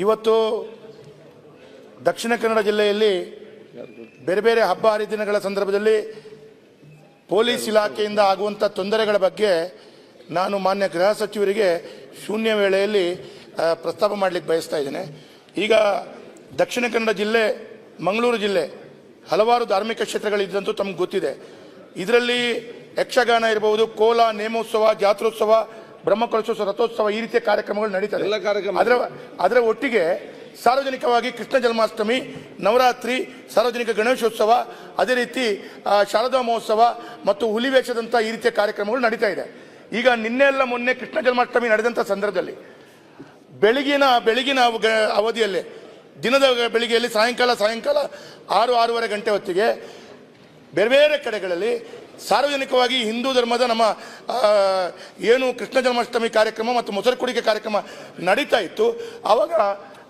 ಇವತ್ತು ದಕ್ಷಿಣ ಕನ್ನಡ ಜಿಲ್ಲೆಯಲ್ಲಿ ಬೇರೆ ಬೇರೆ ಹಬ್ಬ ಹರಿದಿನಗಳ ಸಂದರ್ಭದಲ್ಲಿ ಪೊಲೀಸ್ ಇಲಾಖೆಯಿಂದ ಆಗುವಂಥ ತೊಂದರೆಗಳ ಬಗ್ಗೆ ನಾನು ಮಾನ್ಯ ಗೃಹ ಸಚಿವರಿಗೆ ಶೂನ್ಯ ವೇಳೆಯಲ್ಲಿ ಪ್ರಸ್ತಾಪ ಮಾಡಲಿಕ್ಕೆ ಬಯಸ್ತಾ ಇದ್ದೇನೆ. ಈಗ ದಕ್ಷಿಣ ಕನ್ನಡ ಜಿಲ್ಲೆ, ಮಂಗಳೂರು ಜಿಲ್ಲೆ ಹಲವಾರು ಧಾರ್ಮಿಕ ಕ್ಷೇತ್ರಗಳಿದ್ದಂತೂ ತಮಗೆ ಗೊತ್ತಿದೆ. ಇದರಲ್ಲಿ ಯಕ್ಷಗಾನ ಇರಬಹುದು, ಕೋಲ, ನೇಮೋತ್ಸವ, ಜಾತ್ರೋತ್ಸವ, ಬ್ರಹ್ಮಕಲಶೋತ್ಸವ, ರಥೋತ್ಸವ ಈ ರೀತಿಯ ಕಾರ್ಯಕ್ರಮಗಳು ನಡೀತದೆ. ಅದರ ಒಟ್ಟಿಗೆ ಸಾರ್ವಜನಿಕವಾಗಿ ಕೃಷ್ಣ ಜನ್ಮಾಷ್ಟಮಿ, ನವರಾತ್ರಿ, ಸಾರ್ವಜನಿಕ ಗಣೇಶೋತ್ಸವ, ಅದೇ ರೀತಿ ಶಾರದಾ ಮಹೋತ್ಸವ ಮತ್ತು ಹುಲಿವೇಷದಂಥ ಈ ರೀತಿಯ ಕಾರ್ಯಕ್ರಮಗಳು ನಡೀತಾ ಇದೆ. ಈಗ ನಿನ್ನೆಲ್ಲ ಮೊನ್ನೆ ಕೃಷ್ಣ ಜನ್ಮಾಷ್ಟಮಿ ನಡೆದಂಥ ಸಂದರ್ಭದಲ್ಲಿ ಬೆಳಗಿನ ಅವಧಿಯಲ್ಲೇ ದಿನದ ಬೆಳಿಗ್ಗೆಯಲ್ಲಿ ಸಾಯಂಕಾಲ 6-6:30 ಗಂಟೆ ಹೊತ್ತಿಗೆ ಬೇರೆ ಬೇರೆ ಕಡೆಗಳಲ್ಲಿ ಸಾರ್ವಜನಿಕವಾಗಿ ಹಿಂದೂ ಧರ್ಮದ ನಮ್ಮ ಏನು ಕೃಷ್ಣ ಜನ್ಮಾಷ್ಟಮಿ ಕಾರ್ಯಕ್ರಮ ಮತ್ತು ಮೊಸರು ಕುಡಿಕೆ ಕಾರ್ಯಕ್ರಮ ನಡೀತಾ ಇತ್ತು. ಆವಾಗ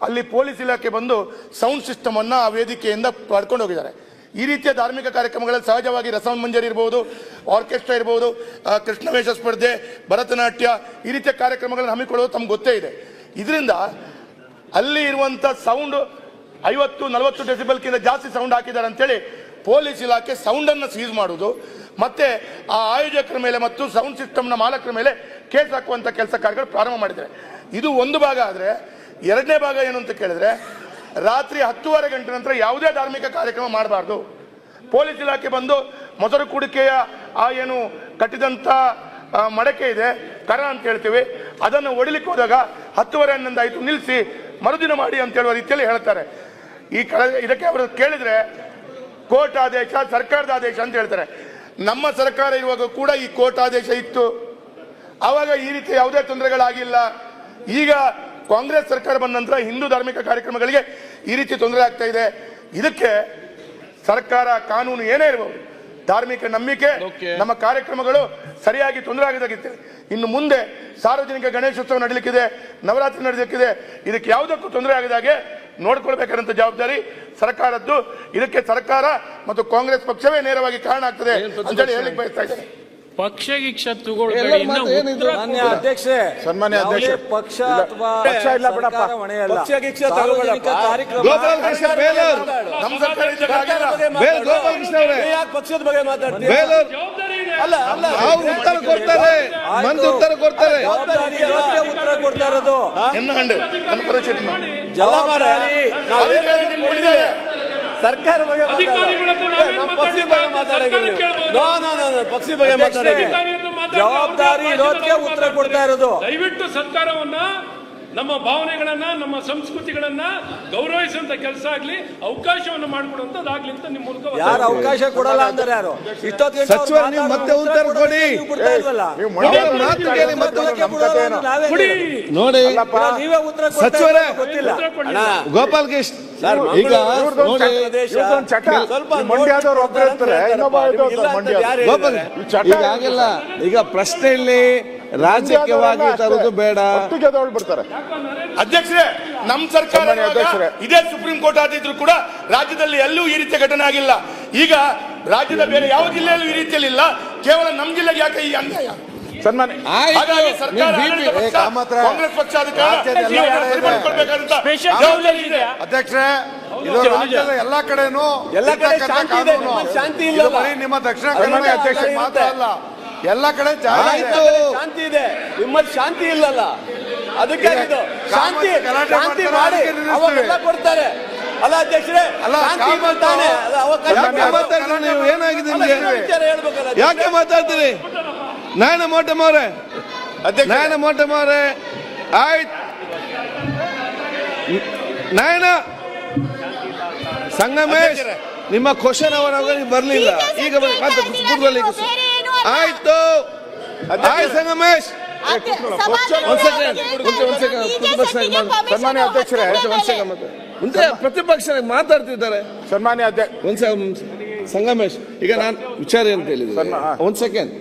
ಅಲ್ಲಿ ಪೊಲೀಸ್ ಇಲಾಖೆ ಬಂದು ಸೌಂಡ್ ಸಿಸ್ಟಮನ್ನು ಆ ವೇದಿಕೆಯಿಂದ ಪಡ್ಕೊಂಡು ಹೋಗಿದ್ದಾರೆ. ಈ ರೀತಿಯ ಧಾರ್ಮಿಕ ಕಾರ್ಯಕ್ರಮಗಳಲ್ಲಿ ಸಹಜವಾಗಿ ರಸಮಂಜರಿ ಇರ್ಬೋದು, ಆರ್ಕೆಸ್ಟ್ರಾ ಇರ್ಬೋದು, ಕೃಷ್ಣವೇಷ ಸ್ಪರ್ಧೆ, ಭರತನಾಟ್ಯ ಈ ರೀತಿಯ ಕಾರ್ಯಕ್ರಮಗಳನ್ನು ಹಮ್ಮಿಕೊಳ್ಳೋದು ತಮ್ಗೆ ಗೊತ್ತೇ ಇದೆ. ಇದರಿಂದ ಅಲ್ಲಿ ಇರುವಂಥ ಸೌಂಡ್ 50-40 ಡೆಸಿಬಲ್ಕಿಂತ ಜಾಸ್ತಿ ಸೌಂಡ್ ಹಾಕಿದ್ದಾರೆ ಅಂತೇಳಿ ಪೊಲೀಸ್ ಇಲಾಖೆ ಸೌಂಡನ್ನು ಸೀಸ್ ಮಾಡೋದು, ಮತ್ತೆ ಆ ಆಯೋಜಕರ ಮೇಲೆ ಮತ್ತು ಸೌಂಡ್ ಸಿಸ್ಟಮ್ನ ಮಾಲಕರ ಮೇಲೆ ಕೇಸ್ ಹಾಕುವಂಥ ಕೆಲಸ ಕಾರ್ಯಗಳು ಪ್ರಾರಂಭ ಮಾಡಿದ್ದಾರೆ. ಇದು ಒಂದು ಭಾಗ. ಆದರೆ ಎರಡನೇ ಭಾಗ ಏನು ಅಂತ ಕೇಳಿದ್ರೆ, ರಾತ್ರಿ 10:30 ಗಂಟೆ ನಂತರ ಯಾವುದೇ ಧಾರ್ಮಿಕ ಕಾರ್ಯಕ್ರಮ ಮಾಡಬಾರ್ದು. ಪೊಲೀಸ್ ಇಲಾಖೆ ಬಂದು ಮೊಸರು ಕುಡಿಕೆಯ ಆ ಏನು ಕಟ್ಟಿದಂಥ ಮಡಕೆ ಇದೆ, ಕರ ಅಂತ ಹೇಳ್ತೀವಿ, ಅದನ್ನು ಒಡಿಲಿಕ್ಕೆ ಹೋದಾಗ 10:30 ಹನ್ನೊಂದು ಆಯಿತು, ನಿಲ್ಲಿಸಿ ಮರುದಿನ ಮಾಡಿ ಅಂತ ಹೇಳುವ ರೀತಿಯಲ್ಲಿ ಹೇಳ್ತಾರೆ. ಇದಕ್ಕೆ ಅವರು ಕೇಳಿದ್ರೆ ಕೋರ್ಟ್ ಆದೇಶ, ಸರ್ಕಾರದ ಆದೇಶ ಅಂತ ಹೇಳ್ತಾರೆ. ನಮ್ಮ ಸರ್ಕಾರ ಇರುವಾಗ ಕೂಡ ಈ ಕೋರ್ಟ್ ಆದೇಶ ಇತ್ತು, ಆವಾಗ ಈ ರೀತಿ ಯಾವುದೇ ತೊಂದರೆಗಳಾಗಿಲ್ಲ. ಈಗ ಕಾಂಗ್ರೆಸ್ ಸರ್ಕಾರ ಬಂದ ನಂತರ ಹಿಂದೂ ಧಾರ್ಮಿಕ ಕಾರ್ಯಕ್ರಮಗಳಿಗೆ ಈ ರೀತಿ ತೊಂದರೆ ಆಗ್ತಾ ಇದೆ. ಇದಕ್ಕೆ ಸರ್ಕಾರ, ಕಾನೂನು ಏನೇ ಇರಬಹುದು, ಧಾರ್ಮಿಕ ನಂಬಿಕೆ, ನಮ್ಮ ಕಾರ್ಯಕ್ರಮಗಳು ಸರಿಯಾಗಿ ತೊಂದರೆ ಆಗದಾಗಿತ್ತು. ಇನ್ನು ಮುಂದೆ ಸಾರ್ವಜನಿಕ ಗಣೇಶೋತ್ಸವ ನಡೀಲಿಕ್ಕಿದೆ, ನವರಾತ್ರಿ ನಡೀಲಿಕ್ಕಿದೆ, ಇದಕ್ಕೆ ಯಾವುದಕ್ಕೂ ತೊಂದರೆ ಆಗದಾಗೆ ನೋಡ್ಕೊಳ್ಬೇಕಾದಂತ ಜವಾಬ್ದಾರಿ ಸರ್ಕಾರದ್ದು. ಇದಕ್ಕೆ ಸರ್ಕಾರ ಮತ್ತು ಕಾಂಗ್ರೆಸ್ ಪಕ್ಷವೇ ನೇರವಾಗಿ ಕಾರಣ ಆಗ್ತದೆ ಅಂತ ಹೇಳಿ ಹೇಳಿಕ್ ಬಯಸ್ತಾ ಇದ್ದಾರೆ. ಸನ್ಮಾನ್ಯ ಅಧ್ಯಕ್ಷ, ಪಕ್ಷ ಅಥವಾ ಪಕ್ಷ ಇಲ್ಲ ಬಿಡಪ್ಪ, ಪಕ್ಷದ ಬಗ್ಗೆ ಮಾತಾಡ್ತೀವಿ. ಉತ್ತರ ಕೊಡ್ತಾರೆ, ಉತ್ತರ ಕೊಡ್ತಾರೆ, ಉತ್ತರ ಕೊಡ್ತಾ ಇರೋದು ಜವಾಬ್ದಾರಿ ಸರ್ಕಾರ ಬಗ್ಗೆ ಪಕ್ಷದ ಬಗ್ಗೆ ಮಾತಾಡೋದು, ಪಕ್ಷದ ಬಗ್ಗೆ ಮಾತಾಡೋದು ಜವಾಬ್ದಾರಿ ಇರೋದಕ್ಕೆ ಉತ್ತರ ಕೊಡ್ತಾ ಇರೋದು. ದಯವಿಟ್ಟು ಸರ್ಕಾರವನ್ನ, ನಮ್ಮ ಭಾವನೆಗಳನ್ನ, ನಮ್ಮ ಸಂಸ್ಕೃತಿಗಳನ್ನ ಗೌರವಿಸುವಂತ ಕೆಲಸ ಆಗ್ಲಿ, ಅವಕಾಶವನ್ನು ಮಾಡಿಕೊಡುವಂತದ್ದಾಗ್ಲಿ ಅಂತ ನಿಮ್ಮ ಮೂಲಕ. ಯಾರು ಅವಕಾಶ ಕೊಡಲ್ಲ ಅಂದ್ರೆ ಯಾರು? ಸಚಿವರು ನೀವು ಮತ್ತೆ ಉತ್ತರ ಕೊಡಿ, ನೋಡಿ ನೀವೇ ಉತ್ತರ ಸಚಿವರೇ. ಗೊತ್ತಿಲ್ಲ ಗೋಪಾಲ್ ಕೃಷ್ಣ ಈಗ ಈಗಾಗಿಲ್ಲ. ಈಗ ಪ್ರಶ್ನೆಯಲ್ಲಿ ರಾಜಕೀಯವಾಗಿ ತರುವುದು ಬೇಡ. ಅಧ್ಯಕ್ಷರೇ, ನಮ್ಮ ಸರ್ಕಾರ ಇದೇ ಸುಪ್ರೀಂ ಕೋರ್ಟ್ ಆದಿದ್ರು ಕೂಡ ರಾಜ್ಯದಲ್ಲಿ ಎಲ್ಲೂ ಈ ರೀತಿಯ ಘಟನೆ ಆಗಿಲ್ಲ. ಈಗ ರಾಜ್ಯದ ಬೇರೆ ಯಾವ ಜಿಲ್ಲೆಯಲ್ಲೂ ಈ ರೀತಿಯಲ್ಲಿ ಇಲ್ಲ, ಕೇವಲ ನಮ್ಮ ಜಿಲ್ಲೆಗೆ ಯಾಕೆ ಈ ಅನ್ಯಾಯ? ಕಾಂಗ್ರೆಸ್ ಪಕ್ಷ ಅಧ್ಯಕ್ಷರೇ, ಇದು ರಾಜ್ಯದ ಎಲ್ಲಾ ಕಡೆನೂ ಶಾಂತಿ ಇಲ್ಲ. ನಿಮ್ಮ ದಕ್ಷಿಣ ಕನ್ನಡ ಅಧ್ಯಕ್ಷ ಮಾತ್ರ ಅಲ್ಲ, ಎಲ್ಲ ಕಡೆ ಶಾಂತಿ ಇದೆ, ನಿಮ್ಮಲ್ಲಿ ಶಾಂತಿ ಇಲ್ಲಲ್ಲ. ಅದಕ್ಕೆ ಶಾಂತಿ ಮಾಡಿ ಅವೆಲ್ಲ ಕೊಡ್ತಾರೆ ಅಲ್ಲ ಅಧ್ಯಕ್ಷರೇ? ನೀವು ಏನಾಗಿದೆ ಯಾಕೆ ಮಾತಾಡ್ತೀರಿ? ನಾಯನ ಮೋಟಮವ್ರೆ, ಆಯ್ತು. ನಾಯನ ಸಂಗಮೇಶ್, ನಿಮ್ಮ ಕ್ವಶನ್ ಅವರಿಗೆ ಬರಲಿಲ್ಲ, ಈಗ ಆಯ್ತು. ಸಂಗಮೇಶ್, ಸನ್ಮಾನ್ಯ ಅಧ್ಯಕ್ಷರೇ, ಪ್ರತಿಪಕ್ಷ ಮಾತಾಡ್ತಿದ್ದಾರೆ. ಸನ್ಮಾನ್ಯ ಅಧ್ಯಕ್ಷ ಸಂಗಮೇಶ್, ಈಗ ನಾನು ವಿಚಾರ ಅಂತ ಹೇಳಿದ್ರೆ ಒಂದ್ ಸೆಕೆಂಡ್.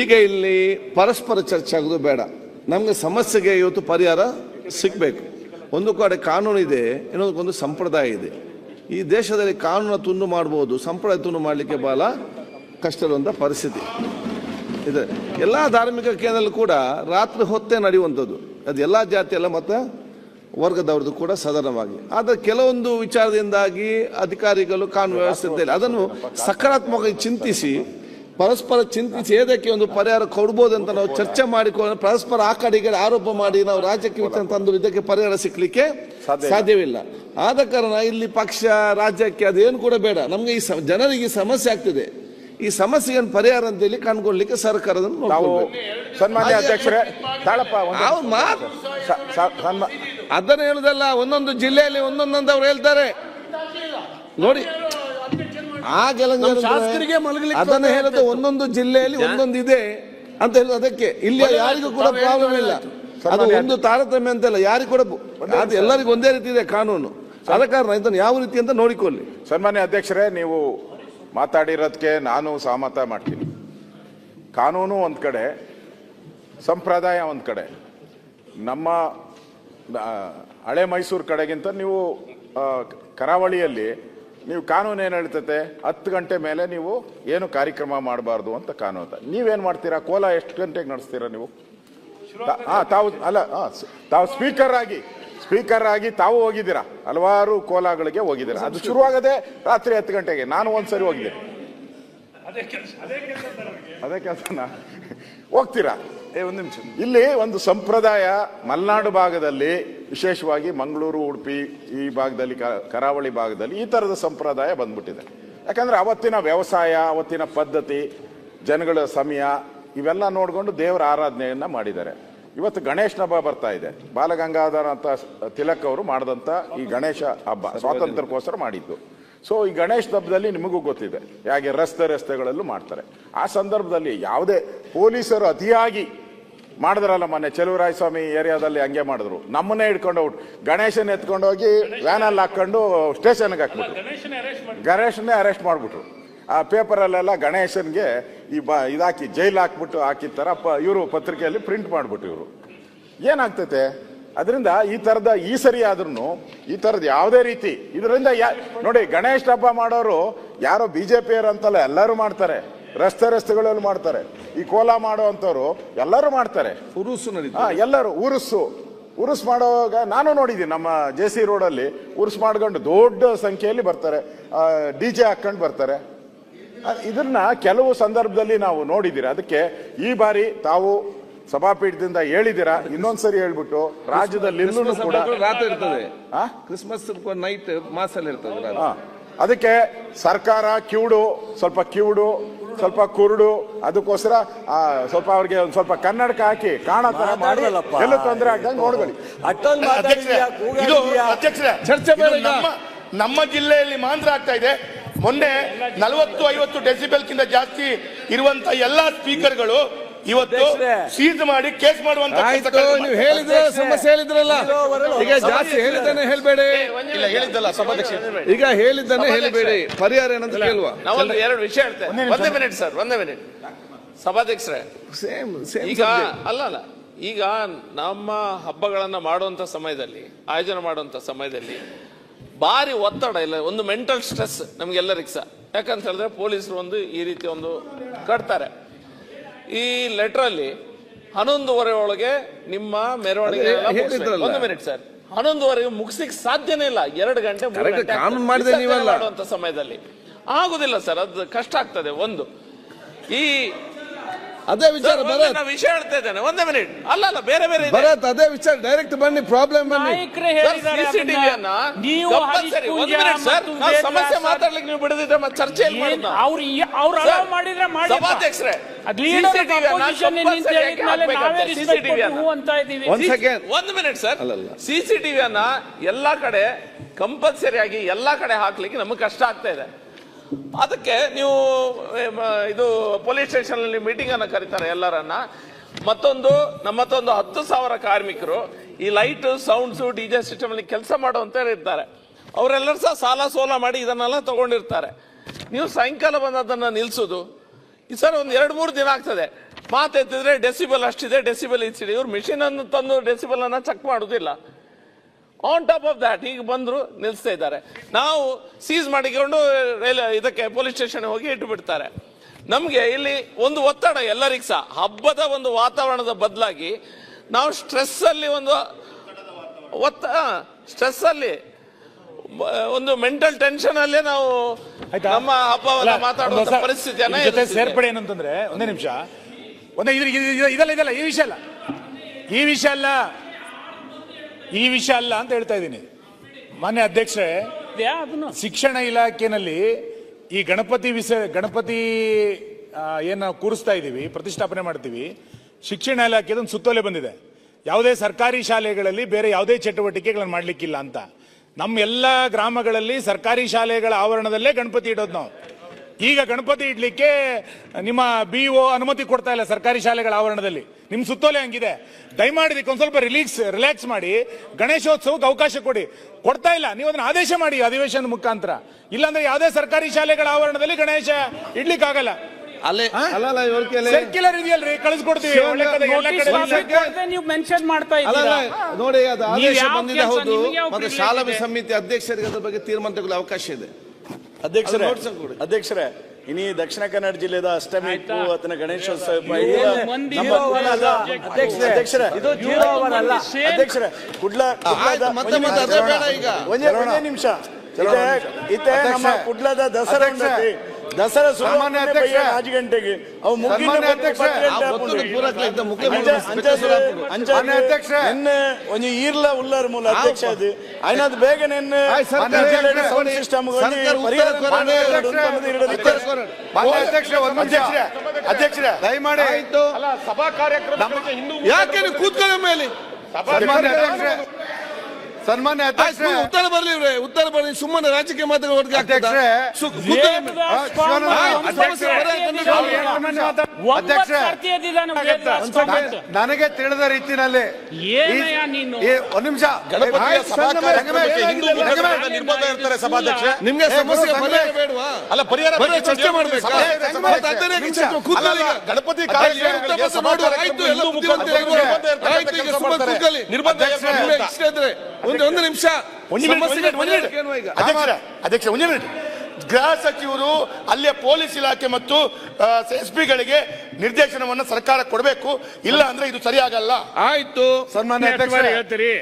ಈಗ ಇಲ್ಲಿ ಪರಸ್ಪರ ಚರ್ಚೆ ಆಗೋದು ಬೇಡ. ನಮ್ಗೆ ಸಮಸ್ಯೆಗೆ ಇವತ್ತು ಪರಿಹಾರ ಸಿಗಬೇಕು. ಒಂದು ಕಡೆ ಕಾನೂನು ಇದೆ, ಇನ್ನೊಂದು ಸಂಪ್ರದಾಯ ಇದೆ. ಈ ದೇಶದಲ್ಲಿ ಕಾನೂನು ತುಂಡು ಮಾಡ್ಬೋದು, ಸಂಪ್ರದಾಯ ತುಂಡು ಮಾಡಲಿಕ್ಕೆ ಬಹಳ ಕಷ್ಟವಿರುವಂಥ ಪರಿಸ್ಥಿತಿ ಇದೆ. ಎಲ್ಲ ಧಾರ್ಮಿಕ ಕೇಂದ್ರದಲ್ಲೂ ಕೂಡ ರಾತ್ರಿ ಹೊತ್ತೇ ನಡೆಯುವಂಥದ್ದು. ಅದು ಎಲ್ಲ ಜಾತಿ ಎಲ್ಲ ಮತ್ತು ವರ್ಗದವ್ರದ್ದು ಕೂಡ ಸದನವಾಗಲಿ. ಆದರೆ ಕೆಲವೊಂದು ವಿಚಾರದಿಂದಾಗಿ ಅಧಿಕಾರಿಗಳು ಕಾನೂನು ವ್ಯವಸ್ಥೆ ಇಲ್ಲ, ಅದನ್ನು ಸಕಾರಾತ್ಮಕವಾಗಿ ಚಿಂತಿಸಿ ಪರಸ್ಪರ ಚಿಂತಿಸಿ ಏದಕ್ಕೆ ಒಂದು ಪರಿಹಾರ ಕೊಡ್ಬೋದು ಅಂತ ನಾವು ಚರ್ಚೆ ಮಾಡಿಕೊಂಡು ಪರಸ್ಪರ ಆ ಕಡೆಗೆ ಆರೋಪ ಮಾಡಿ ನಾವು ರಾಜ್ಯಕ್ಕೆ ವಿಚಾರ ತಂದು ಇದಕ್ಕೆ ಪರಿಹಾರ ಸಿಕ್ಕಲಿಕ್ಕೆ ಸಾಧ್ಯವಿಲ್ಲ. ಆದ ಕಾರಣ ಇಲ್ಲಿ ಪಕ್ಷ ರಾಜ್ಯಕ್ಕೆ ಅದೇನು ಕೂಡ ಬೇಡ. ನಮಗೆ ಈ ಜನರಿಗೆ ಸಮಸ್ಯೆ ಆಗ್ತಿದೆ, ಈ ಸಮಸ್ಯೆಗೆ ಪರಿಹಾರ ಅಂತ ಹೇಳಿ ಕಂಡುಕೊಳ್ಳಲಿಕ್ಕೆ ಸರ್ಕಾರದನ್ನು ಸನ್ಮಾನ್ಯ ಅಧ್ಯಕ್ಷರೇ ಅದನ್ನು ಹೇಳುದಲ್ಲ, ಒಂದೊಂದು ಜಿಲ್ಲೆಯಲ್ಲಿ ಒಂದೊಂದು ಅವ್ರು ಹೇಳ್ತಾರೆ ನೋಡಿ. ಅದನ್ನು ಹೇಳೋದು ಒಂದೊಂದು ಜಿಲ್ಲೆಯಲ್ಲಿ ಒಂದೊಂದು ಇದೆ ಅಂತ ಹೇಳುದು. ಅದಕ್ಕೆ ಇಲ್ಲಿ ಯಾರಿಗೂ ಕೂಡ ಪ್ರಾಬ್ಲಮ್ ಇಲ್ಲ, ಅದು ಒಂದು ತಾರತಮ್ಯ ಅಂತಲ್ಲ, ಯಾರಿಗೂ ಕೂಡ ಅದು ಎಲ್ಲರಿಗೂ ಒಂದೇ ರೀತಿ ಇದೆ ಕಾನೂನು. ಆದ ಕಾರಣ ಇದನ್ನು ಯಾವ ರೀತಿ ಅಂತ ನೋಡಿಕೊಳ್ಳಿ. ಸನ್ಮಾನ್ಯ ಅಧ್ಯಕ್ಷರೇ, ನೀವು ಮಾತಾಡಿರೋದಕ್ಕೆ ನಾನು ಸಹಮತ ಮಾಡ್ತೀನಿ. ಕಾನೂನು ಒಂದು ಕಡೆ, ಸಂಪ್ರದಾಯ ಒಂದು ಕಡೆ. ನಮ್ಮ ಹಳೆ ಮೈಸೂರು ಕಡೆಗಿಂತ ನೀವು ಕರಾವಳಿಯಲ್ಲಿ ನೀವು ಕಾನೂನು ಏನು ಹೇಳ್ತೈತೆ, 10 ಗಂಟೆ ಮೇಲೆ ನೀವು ಏನು ಕಾರ್ಯಕ್ರಮ ಮಾಡಬಾರ್ದು ಅಂತ ಕಾನೂನು. ನೀವೇನು ಮಾಡ್ತೀರಾ? ಕೋಲ ಎಷ್ಟು ಗಂಟೆಗೆ ನಡೆಸ್ತೀರಾ ನೀವು? ತಾವು ಸ್ಪೀಕರ್ ಆಗಿ ತಾವು ಹೋಗಿದ್ದೀರಾ, ಹಲವಾರು ಕೋಲಾಗಳಿಗೆ ಹೋಗಿದ್ದೀರಾ. ಅದು ಶುರುವಾಗದೆ ರಾತ್ರಿ 10 ಗಂಟೆಗೆ. ನಾನು ಒಂದ್ಸರಿ ಹೋಗಿದ್ದೆ. ಅದೇ ಕೆಲಸನ ಹೋಗ್ತೀರಾ? ಒಂದು ನಿಮಿಷ. ಇಲ್ಲಿ ಒಂದು ಸಂಪ್ರದಾಯ ಮಲೆನಾಡು ಭಾಗದಲ್ಲಿ, ವಿಶೇಷವಾಗಿ ಮಂಗಳೂರು, ಉಡುಪಿ ಈ ಭಾಗದಲ್ಲಿ, ಕರಾವಳಿ ಭಾಗದಲ್ಲಿ ಈ ಥರದ ಸಂಪ್ರದಾಯ ಬಂದ್ಬಿಟ್ಟಿದೆ. ಯಾಕಂದ್ರೆ ಅವತ್ತಿನ ವ್ಯವಸಾಯ, ಅವತ್ತಿನ ಪದ್ಧತಿ, ಜನಗಳ ಸಮಯ ಇವೆಲ್ಲ ನೋಡಿಕೊಂಡು ದೇವರ ಆರಾಧನೆಯನ್ನ ಮಾಡಿದ್ದಾರೆ. ಇವತ್ತು ಗಣೇಶನ ಹಬ್ಬ ಬರ್ತಾ ಇದೆ. ಬಾಲಗಂಗಾಧರ ಅಂತ ತಿಲಕ್ ಅವರು ಮಾಡಿದಂಥ ಈ ಗಣೇಶ ಹಬ್ಬ ಸ್ವಾತಂತ್ರ್ಯಕ್ಕೋಸ್ಕರ ಮಾಡಿದ್ದು. ಸೊ ಈ ಗಣೇಶ ಹಬ್ಬದಲ್ಲಿ ನಿಮಗೂ ಗೊತ್ತಿದೆ ಹೇಗೆ ರಸ್ತೆಗಳಲ್ಲೂ ಮಾಡ್ತಾರೆ. ಆ ಸಂದರ್ಭದಲ್ಲಿ ಯಾವುದೇ ಪೊಲೀಸರು ಅತಿಯಾಗಿ ಮಾಡಿದ್ರಲ್ಲ, ಮೊನ್ನೆ ಚೆಲುವರಾಯಸ್ವಾಮಿ ಏರಿಯಾದಲ್ಲಿ ಹಂಗೆ ಮಾಡಿದ್ರು. ನಮ್ಮನ್ನೇ ಹಿಡ್ಕೊಂಡು ಗಣೇಶನ ಎತ್ಕೊಂಡೋಗಿ ವ್ಯಾನಲ್ಲಿ ಹಾಕೊಂಡು ಸ್ಟೇಷನ್ಗೆ ಹಾಕ್ಬಿಟ್ರು. ಗಣೇಶನ್ನೇ ಅರೆಸ್ಟ್ ಮಾಡಿಬಿಟ್ರು. ಆ ಪೇಪರಲ್ಲೆಲ್ಲ ಗಣೇಶನ್ಗೆ ಇದಾಕಿ ಜೈಲ್ ಹಾಕ್ಬಿಟ್ಟು ಹಾಕಿರ್ತಾರ. ಇವರು ಪತ್ರಿಕೆಯಲ್ಲಿ ಪ್ರಿಂಟ್ ಮಾಡಿಬಿಟ್ಟು ಇವರು ಏನಾಗ್ತೈತೆ. ಅದರಿಂದ ಈ ಸರಿ ಆದ್ರೂ ಈ ತರದ ಯಾವುದೇ ರೀತಿ ಇದರಿಂದ ನೋಡಿ, ಗಣೇಶ ಹಬ್ಬ ಮಾಡೋರು ಯಾರೋ ಬಿಜೆಪಿಯರು ಅಂತಲ್ಲ, ಎಲ್ಲರೂ ಮಾಡ್ತಾರೆ. ರಸ್ತೆಗಳಲ್ಲಿ ಮಾಡ್ತಾರೆ. ಈ ಕೋಲ ಮಾಡುವಂತವ್ರು ಎಲ್ಲರೂ ಮಾಡ್ತಾರೆ. ಎಲ್ಲರೂ ಉರುಸು ಮಾಡುವಾಗ ನಾನು ನೋಡಿದ್ದೀನಿ. ನಮ್ಮ JC ರೋಡಲ್ಲಿ ಉರುಸು ಮಾಡ್ಕೊಂಡು ದೊಡ್ಡ ಸಂಖ್ಯೆಯಲ್ಲಿ ಬರ್ತಾರೆ, DJ ಹಾಕೊಂಡು ಬರ್ತಾರೆ. ಇದನ್ನ ಕೆಲವು ಸಂದರ್ಭದಲ್ಲಿ ನಾವು ನೋಡಿದ್ದೀರಿ. ಅದಕ್ಕೆ ಈ ಬಾರಿ ತಾವು ಸಭಾಪೀಠದಿಂದ ಹೇಳಿದಿರಾ, ಇನ್ನೊಂದ್ಸರಿ ಹೇಳ್ಬಿಟ್ಟು ರಾಜ್ಯದಲ್ಲಿ ಕೂಡ ರಾತ್ರಿ ಇರ್ತದೆ, ಕ್ರಿಸ್ಮಸ್ ನೈಟ್ ಮಾಸಲ್ಲಿ ಇರ್ತದೆ. ಅದಕ್ಕೆ ಸರ್ಕಾರ ಸ್ವಲ್ಪ ಕುರುಡು ಅದಕ್ಕೋಸ್ಕರ ಸ್ವಲ್ಪ ಅವ್ರಿಗೆ ಒಂದ್ ಸ್ವಲ್ಪ ಕನ್ನಡಕ ಹಾಕಿ ಕಾಣೋ ತರ ಮಾಡಿ ಎಲ್ಲ ತೊಂದರೆ ಆಗ್ದಂಗೆ ನೋಡ್ಕೊಳ್ಳಿ. ಚರ್ಚೆ ನಮ್ಮ ಜಿಲ್ಲೆಯಲ್ಲಿ ಮಾತ್ರ ಆಗ್ತಾ ಇದೆ. ಮೊನ್ನೆ 40-50 ಡೆಸಿಬೆಲ್ಕಿಂತ ಜಾಸ್ತಿ ಇರುವಂತ ಎಲ್ಲಾ ಸ್ಪೀಕರ್ಗಳು ಇವತ್ತು ಸೀಸ್ ಮಾಡಿ ಕೇಸ್ ಮಾಡುವಂತ ನೀವು ಹೇಳಿದ್ರೆ ಸಮಸ್ಯೆ ಹೇಳಿದ್ರಲ್ಲ. ಈಗ ಜಾಸ್ತಿ ಹೇಳಿದ್ದಾನೆ ಹೇಳ್ಬೇಡಿ. ಹೇಳಿದ್ದಲ್ಲ ಸಭಾಧ್ಯಕ್ಷ, ಈಗ ಹೇಳಿದ್ದಾನೆ ಹೇಳಬೇಡಿ. ಪರಿಹಾರ ಏನಂತ ಕೇಳುವ. ನಾವೊಂದು 2 ವಿಷಯ ಹೇಳ್ತೇನೆ. ಒಂದೇ ಮಿನಿಟ್ ಸರ್, ಒಂದೇ ಮಿನಿಟ್. ಸಭಾಧ್ಯಕ್ಷರೇ, ಈಗ ಈಗ ನಮ್ಮ ಹಬ್ಬಗಳನ್ನ ಮಾಡುವಂತ ಸಮಯದಲ್ಲಿ, ಆಯೋಜನೆ ಮಾಡುವಂತ ಸಮಯದಲ್ಲಿ ಭಾರಿ ಒತ್ತಡ ಇಲ್ಲ, ಒಂದು ಮೆಂಟಲ್ ಸ್ಟ್ರೆಸ್ ನಮ್ಗೆಲ್ಲರಿಗೂ ಸಹ. ಯಾಕಂತ ಹೇಳಿದ್ರೆ ಪೊಲೀಸರು ಒಂದು ಈ ರೀತಿ ಒಂದು ಕಟ್ತಾರೆ. ಈ ಲೆಟರ್ ಅಲ್ಲಿ 11:30 ಒಳಗೆ ನಿಮ್ಮ ಮೆರವಣಿಗೆ, 1 ಮಿನಿಟ್ ಸರ್, 11:30 ಮುಗಿಸ್ಲಿಕ್ಕೆ ಸಾಧ್ಯನೇ ಇಲ್ಲ. 2 ಗಂಟೆ 3 ಗಂಟೆ ಮಾಡುವಂತ ಸಮಯದಲ್ಲಿ ಆಗುದಿಲ್ಲ ಸರ್, ಅದು ಕಷ್ಟ ಆಗ್ತದೆ. ಒಂದು ಈ ಅದೇ ವಿಚಾರ ವಿಷಯ ಹೇಳ್ತಾ ಇದ್ದೇನೆ. ಒಂದೇ ಮಿನಿಟ್. ಅಲ್ಲ ಬೇರೆ ಅದೇ ವಿಚಾರ ಡೈರೆಕ್ಟ್ ಬನ್ನಿ, ಪ್ರಾಬ್ಲಮ್ ಬನ್ನಿ. ಸಮಸ್ಯೆ ಮಾತಾಡ್ಲಿಕ್ಕೆ ನೀವು ಬಿಡದಿದ್ರೆ ಚರ್ಚೆ ಸಭಾಧ್ಯಕ್ಷರೇ, ಒಂದು ಮಿನಿಟ್ ಸರ್. CCTV ಅನ್ನ ಎಲ್ಲಾ ಕಡೆ ಕಂಪಲ್ಸರಿ ಆಗಿ ಎಲ್ಲಾ ಕಡೆ ಹಾಕ್ಲಿಕ್ಕೆ ನಮಗೆ ಕಷ್ಟ ಆಗ್ತಾ ಇದೆ. ಅದಕ್ಕೆ ನೀವು ಇದು ಪೊಲೀಸ್ ಸ್ಟೇಷನ್ ಅಲ್ಲಿ ಮೀಟಿಂಗ್ ಅನ್ನ ಕರೀತಾರೆ ಎಲ್ಲರನ್ನ. ಮತ್ತೊಂದು 10,000 ಕಾರ್ಮಿಕರು ಈ ಲೈಟ್, ಸೌಂಡ್ಸ್, DJ ಸಿಸ್ಟಮ್ ಅಲ್ಲಿ ಕೆಲಸ ಮಾಡುವಂತ ಇರ್ತಾರೆ. ಅವರೆಲ್ಲರೂ ಸಹ ಸಾಲ ಸೋಲ ಮಾಡಿ ಇದನ್ನೆಲ್ಲ ತಗೊಂಡಿರ್ತಾರೆ. ನೀವು ಸಾಯಂಕಾಲ ಬಂದು ಅದನ್ನ ನಿಲ್ಸುದು ಈ ಸರ್ ಒಂದು 2-3 ದಿನ ಆಗ್ತದೆ. ಮಾತೆತ್ತಿದ್ರೆ ಡೆಸಿಬಲ್ ಅಷ್ಟಿದೆ, ಡೆಸಿಬಲ್ ಇಷ್ಟಿದೆ. ಇವ್ರು ಮಿಷಿನ್ ಅನ್ನು ತಂದು ಡೆಸಿಬಲ್ ಅನ್ನ ಚೆಕ್ ಮಾಡುದಿಲ್ಲ. ಆನ್ ಟಾಪ್ ಆಫ್ ದ್ಯಾಟ್ ಈಗ ಬಂದ್ರು ನಿಲ್ಲಿಸ್ತಾ ಇದ್ದಾರೆ. ನಾವು ಸೀಸ್ ಮಾಡಿಕೊಂಡು ಇದಕ್ಕೆ ಪೊಲೀಸ್ ಸ್ಟೇಷನ್ ಹೋಗಿ ಇಟ್ಟು ಬಿಡ್ತಾರೆ. ನಮ್ಗೆ ಇಲ್ಲಿ ಒಂದು ಒತ್ತಡ ಎಲ್ಲರಿಗೂ ಸಹ. ಹಬ್ಬದ ಒಂದು ವಾತಾವರಣದ ಬದಲಾಗಿ ನಾವು ಸ್ಟ್ರೆಸ್ ಅಲ್ಲಿ ಒಂದು ಸ್ಟ್ರೆಸ್ ಅಲ್ಲಿ ಒಂದು ಮೆಂಟಲ್ ಟೆನ್ಷನ್ ಅಲ್ಲೇ ನಾವು ನಮ್ಮ ಹಬ್ಬವನ್ನ ಮಾತಾಡುವಂತ ಪರಿಸ್ಥಿತಿಯನ್ನ ಜೊತೆ ಸೇರ್ಪಡೆ ಏನಂತಂದ್ರೆ ಒಂದೇ ನಿಮಿಷ ಇದಲ್ಲ ಈ ವಿಷಯ ಅಲ್ಲ ಅಂತ ಹೇಳ್ತಾ ಇದ್ದೀನಿ. ಮಾನ್ಯ ಅಧ್ಯಕ್ಷರೇ, ಶಿಕ್ಷಣ ಇಲಾಖೆನಲ್ಲಿ ಈ ಗಣಪತಿ ಏನು ಕೂರಿಸ್ತಾ ಇದೀವಿ, ಪ್ರತಿಷ್ಠಾಪನೆ ಮಾಡ್ತೀವಿ, ಶಿಕ್ಷಣ ಇಲಾಖೆದ ಒಂದು ಸುತ್ತೋಲೆ ಬಂದಿದೆ. ಯಾವುದೇ ಸರ್ಕಾರಿ ಶಾಲೆಗಳಲ್ಲಿ ಬೇರೆ ಯಾವುದೇ ಚಟುವಟಿಕೆಗಳನ್ನು ಮಾಡ್ಲಿಕ್ಕಿಲ್ಲ ಅಂತ. ನಮ್ಮ ಎಲ್ಲ ಗ್ರಾಮಗಳಲ್ಲಿ ಸರ್ಕಾರಿ ಶಾಲೆಗಳ ಆವರಣದಲ್ಲೇ ಗಣಪತಿ ಇಡೋದು ನಾವು. ಈಗ ಗಣಪತಿ ಇಡ್ಲಿಕ್ಕೆ ನಿಮ್ಮ BO ಅನುಮತಿ ಕೊಡ್ತಾ ಇಲ್ಲ ಸರ್ಕಾರಿ ಶಾಲೆಗಳ ಆವರಣದಲ್ಲಿ. ನಿಮ್ ಸುತ್ತೋಲೆ ಹಂಗಿದೆ. ದಯಮಾಡಿ ಒಂದ್ ಸ್ವಲ್ಪ ರಿಲ್ಯಾಕ್ಸ್ ಮಾಡಿ ಗಣೇಶೋತ್ಸವಕ್ಕೆ ಅವಕಾಶ ಕೊಡ್ತಾ ಇಲ್ಲ. ನೀವು ಅದನ್ನ ಆದೇಶ ಮಾಡಿ ಅಧಿವೇಶನ ಮುಖಾಂತರ. ಇಲ್ಲಾಂದ್ರೆ ಯಾವುದೇ ಸರ್ಕಾರಿ ಶಾಲೆಗಳ ಆವರಣದಲ್ಲಿ ಗಣೇಶ ಇಡ್ಲಿಕ್ಕೆ ಆಗಲ್ಲ. ಸರ್ಕ್ಯುಲರ್ ಇದೆಯಲ್ರಿ, ಕಳಿಸ್ಕೊಡ್ತೀವಿ. ನೀವು ಮೆನ್ಷನ್ ಮಾಡ್ತಾ ನೋಡಿ, ಅದು ಆದೇಶ ಬಂದಿದೆ, ಹೌದು. ಮತ್ತೆ ಶಾಲಾ ಸಮಿತಿ ಅಧ್ಯಕ್ಷರಿಗೆ ಅದ್ರ ಬಗ್ಗೆ ತೀರ್ಮಾನ ತಗೊಳ್ಳಿ ಅವಕಾಶ ಇದೆ. ಅಧ್ಯಕ್ಷರೇ, ಇನಿ ದಕ್ಷಿಣ ಕನ್ನಡ ಜಿಲ್ಲೆದ ಅಷ್ಟಮಿ ಅಥವಾ ಗಣೇಶೋತ್ಸವ ಒಂದೇ ನಿಮಿಷ ಇತ್ತೆ ನಮ್ಮ ಕುಡ್ಲದ ದಸರಾ ದಸರಾ ಸಾಮಾನ್ಯ 5 ಗಂಟೆಗೆ ಅವು ಒಂದು ಈರ್ಲ ಉಳ್ಳರ್ ಮೂಲ ಅಧ್ಯಕ್ಷ ಅದು ಐನಾದ್ ಬೇಗ ಅಧ್ಯಕ್ಷರೇ ದಯಮಾಡಿ ಸಭಾ ಕಾರ್ಯಕ್ರಮ ಯಾಕೆ ಕೂತ್ಕೊಳ್ಳೋ ಮೇಲೆ ಸನ್ಮಾನ್ಯ ಅಧ್ಯಕ್ಷ ಉತ್ತರ ಬರಲಿ ಸುಮ್ಮನೆ ರಾಜಕೀಯ ಮಾತುಗಳು ನನಗೆ ತಿಳಿದ ರೀತಿಯಲ್ಲಿ ಒಂದು ನಿಮಿಷ ನಿಮ್ಗೆ ಸಮಸ್ಯೆ ಅಲ್ಲ ಪರಿಹಾರ ಚರ್ಚೆ ಮಾಡ್ಬೇಕು. ಗಣಪತಿ ಒಂದು ನಿಮಿಷ ಅಧ್ಯಕ್ಷ ಒಂದು ಮಿನಿಟ್. ಗೃಹ ಸಚಿವರು ಅಲ್ಲಿಯ ಪೊಲೀಸ್ ಇಲಾಖೆ ಮತ್ತು SP ಗಳಿಗೆ ನಿರ್ದೇಶನವನ್ನು ಸರ್ಕಾರ ಕೊಡಬೇಕು. ಇಲ್ಲ ಅಂದ್ರೆ ಇದು ಸರಿಯಾಗಲ್ಲ. ಆಯ್ತು ಸನ್ಮಾನ್ಯ ಅಧ್ಯಕ್ಷ ಹೇಳ್ತೀರಿ.